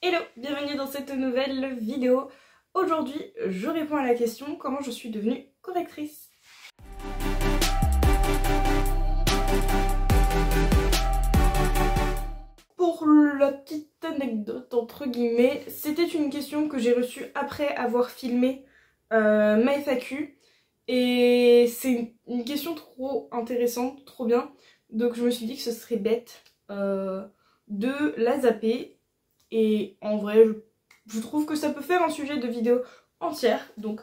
Hello, bienvenue dans cette nouvelle vidéo. Aujourd'hui, je réponds à la question comment je suis devenue correctrice. Pour la petite anecdote entre guillemets, c'était une question que j'ai reçue après avoir filmé ma FAQ. Et c'est une question trop intéressante, trop bien. Donc je me suis dit que ce serait bête de la zapper. Et en vrai, je trouve que ça peut faire un sujet de vidéo entière. Donc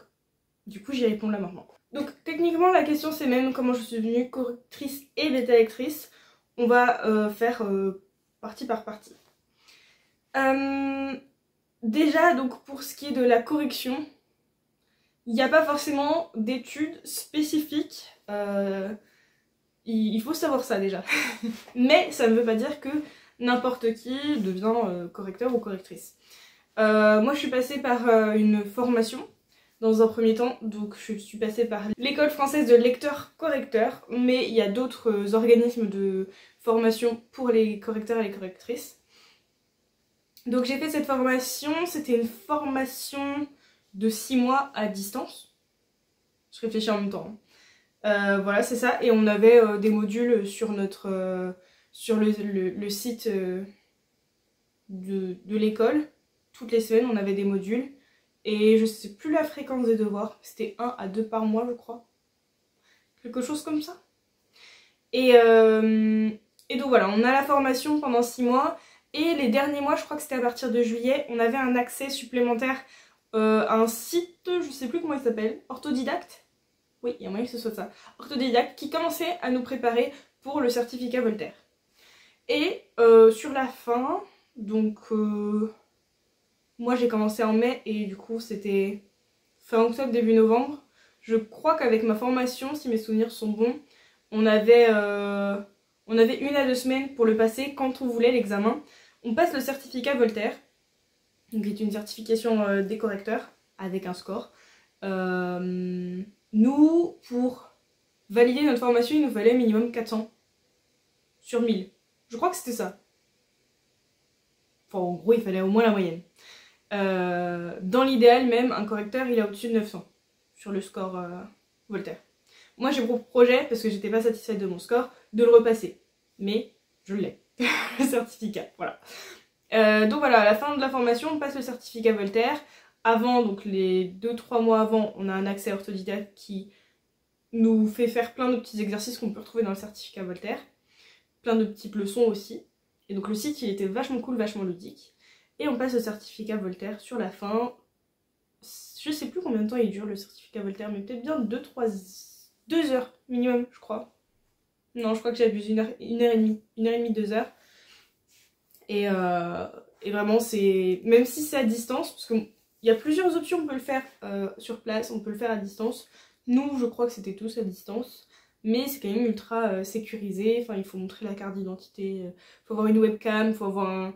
du coup j'y réponds là maintenant. Donc techniquement la question c'est même comment je suis devenue correctrice et bêta lectrice. On va faire partie par partie. Déjà donc pour ce qui est de la correction, il n'y a pas forcément d'études spécifiques. Il faut savoir ça déjà. Mais ça ne veut pas dire que n'importe qui devient correcteur ou correctrice. Moi je suis passée par une formation dans un premier temps, donc je suis passée par l'école française de lecteurs-correcteurs, mais il y a d'autres organismes de formation pour les correcteurs et les correctrices. Donc j'ai fait cette formation, c'était une formation de 6 mois à distance. Je réfléchis en même temps. Voilà, c'est ça. Et on avait des modules sur notre sur le site de l'école. Toutes les semaines, on avait des modules. Et je sais plus la fréquence des devoirs. C'était 1 à 2 par mois, je crois. Quelque chose comme ça. Et donc voilà, on a la formation pendant 6 mois. Et les derniers mois, je crois que c'était à partir de juillet, on avait un accès supplémentaire à un site, je sais plus comment il s'appelle, Orthodidacte. Oui, il y a moyen que ce soit ça. Orthodidacte qui commençait à nous préparer pour le certificat Voltaire. Et sur la fin, donc moi j'ai commencé en mai et du coup c'était fin octobre, début novembre. Je crois qu'avec ma formation, si mes souvenirs sont bons, on avait 1 à 2 semaines pour le passer quand on voulait l'examen. On passe le certificat Voltaire, donc qui est une certification des correcteurs avec un score. Nous, pour valider notre formation, il nous fallait minimum 400 sur 1000. Je crois que c'était ça. Enfin, en gros, il fallait au moins la moyenne. Dans l'idéal, même, un correcteur, il est au-dessus de 900 sur le score Voltaire. Moi, j'ai pour projet, parce que j'étais pas satisfaite de mon score, de le repasser. Mais je l'ai. Le certificat, voilà. Donc voilà, à la fin de la formation, on passe le certificat Voltaire. Avant, donc les 2-3 mois avant, on a un accès orthodidacte qui nous fait faire plein de petits exercices qu'on peut retrouver dans le certificat Voltaire. Plein de petites leçons aussi. Et donc le site, il était vachement cool, vachement ludique. Et on passe le certificat Voltaire sur la fin. Je sais plus combien de temps il dure le certificat Voltaire, mais peut-être bien 2 heures minimum, je crois. Non, je crois que j'abuse, 1 heure et demie, 2 heures. Et vraiment, c'est... Même si c'est à distance, parce qu'il y a plusieurs options, on peut le faire sur place, on peut le faire à distance. Nous, je crois que c'était tous à distance. Mais c'est quand même ultra sécurisé. Enfin, il faut montrer la carte d'identité. Il faut avoir une webcam, il faut avoir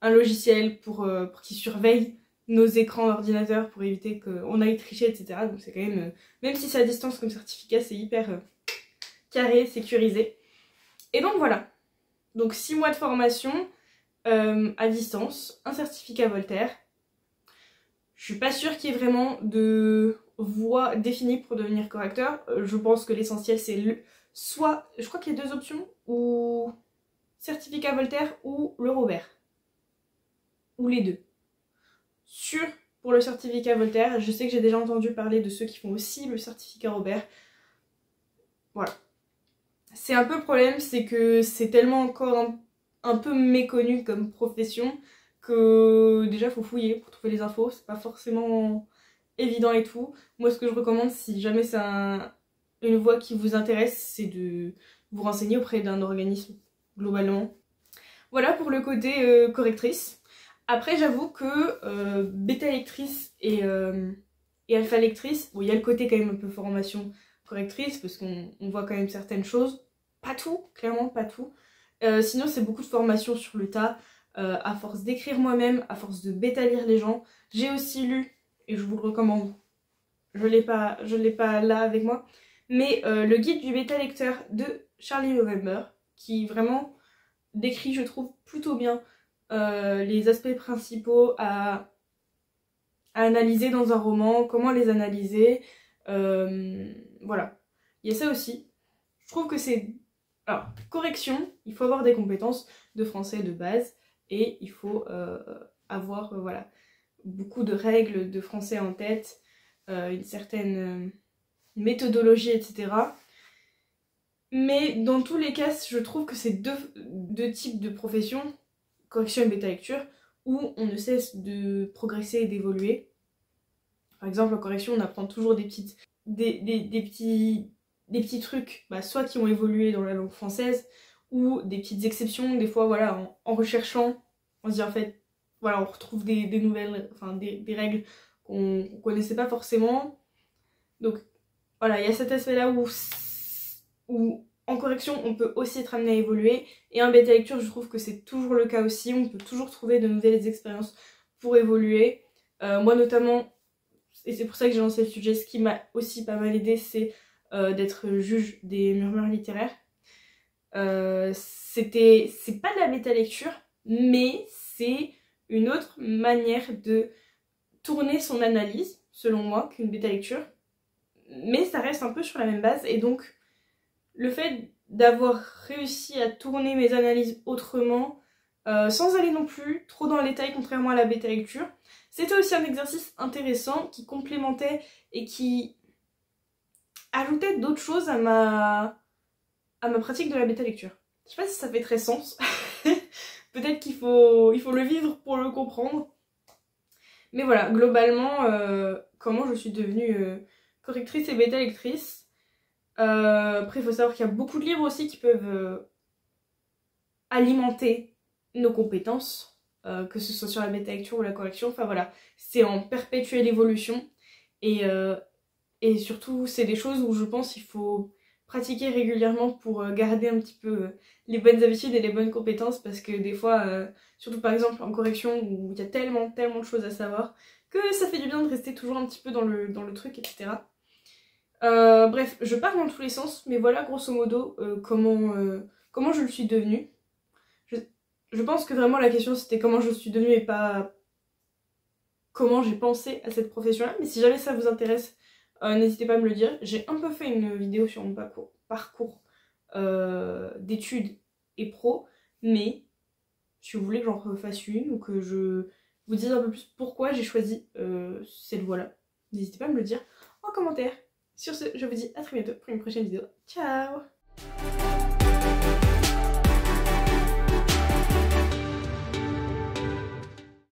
un logiciel pour qu'il surveille nos écrans d'ordinateur pour éviter qu'on aille tricher, etc. Donc c'est quand même... même si c'est à distance comme certificat, c'est hyper carré, sécurisé. Et donc voilà. Donc 6 mois de formation à distance, un certificat Voltaire. Je suis pas sûre qu'il y ait vraiment de voie définie pour devenir correcteur. Je pense que l'essentiel c'est soit, je crois qu'il y a 2 options, ou certificat Voltaire ou le Robert. Ou les deux. Pour le certificat Voltaire, je sais que j'ai déjà entendu parler de ceux qui font aussi le certificat Robert. Voilà. C'est un peu le problème, c'est que c'est tellement encore un peu méconnu comme profession que déjà faut fouiller pour trouver les infos, c'est pas forcément évident et tout. Moi ce que je recommande si jamais c'est une voie qui vous intéresse, c'est de vous renseigner auprès d'un organisme globalement. Voilà pour le côté correctrice. Après j'avoue que bêta lectrice et alpha lectrice, bon il y a le côté quand même un peu formation correctrice parce qu'on voit quand même certaines choses. Pas tout, clairement pas tout. Sinon c'est beaucoup de formation sur le tas, à force d'écrire moi-même, à force de bêta lire les gens. J'ai aussi lu, et je vous le recommande, je l'ai pas là avec moi, mais le guide du bêta lecteur de Charlie November, qui vraiment décrit je trouve plutôt bien les aspects principaux à analyser dans un roman, comment les analyser, voilà. Il y a ça aussi. Je trouve que c'est... Alors, correction, il faut avoir des compétences de français de base et il faut avoir voilà, beaucoup de règles de français en tête, une certaine méthodologie, etc. Mais dans tous les cas, je trouve que c'est deux types de professions, correction et bêta lecture, où on ne cesse de progresser et d'évoluer. Par exemple, en correction, on apprend toujours des petits trucs, bah, soit qui ont évolué dans la langue française, ou des petites exceptions, des fois, voilà, en recherchant, on se dit en fait, voilà, on retrouve des nouvelles, enfin des règles qu'on connaissait pas forcément. Donc, voilà, il y a cet aspect-là où en correction, on peut aussi être amené à évoluer, et en bêta lecture, je trouve que c'est toujours le cas aussi, on peut toujours trouver de nouvelles expériences pour évoluer. Moi, notamment, et c'est pour ça que j'ai lancé le sujet, ce qui m'a aussi pas mal aidé, c'est d'être juge des murmures littéraires. C'est pas de la méta-lecture, mais c'est une autre manière de tourner son analyse, selon moi, qu'une bêta-lecture. Mais ça reste un peu sur la même base, et donc le fait d'avoir réussi à tourner mes analyses autrement, sans aller non plus trop dans le détail, contrairement à la bêta-lecture, c'était aussi un exercice intéressant qui complémentait et qui ajoutait d'autres choses à ma pratique de la bêta-lecture. Je sais pas si ça fait très sens. Peut-être qu'il faut le vivre pour le comprendre. Mais voilà, globalement, comment je suis devenue correctrice et bêta-lectrice. Après, il faut savoir qu'il y a beaucoup de livres aussi qui peuvent alimenter nos compétences, que ce soit sur la bêta-lecture ou la correction. Enfin voilà, c'est en perpétuelle évolution. Et surtout, c'est des choses où je pense qu'il faut pratiquer régulièrement pour garder un petit peu les bonnes habitudes et les bonnes compétences, parce que des fois, surtout par exemple en correction où il y a tellement de choses à savoir, que ça fait du bien de rester toujours un petit peu dans le truc, etc. Bref, je pars dans tous les sens, mais voilà grosso modo comment je le suis devenue. Je pense que vraiment la question c'était comment je suis devenue et pas comment j'ai pensé à cette profession-là, mais si jamais ça vous intéresse, n'hésitez pas à me le dire. J'ai un peu fait une vidéo sur mon parcours d'études et pro, mais si vous voulez que j'en refasse une ou que je vous dise un peu plus pourquoi j'ai choisi cette voie-là, n'hésitez pas à me le dire en commentaire. Sur ce, je vous dis à très bientôt pour une prochaine vidéo. Ciao!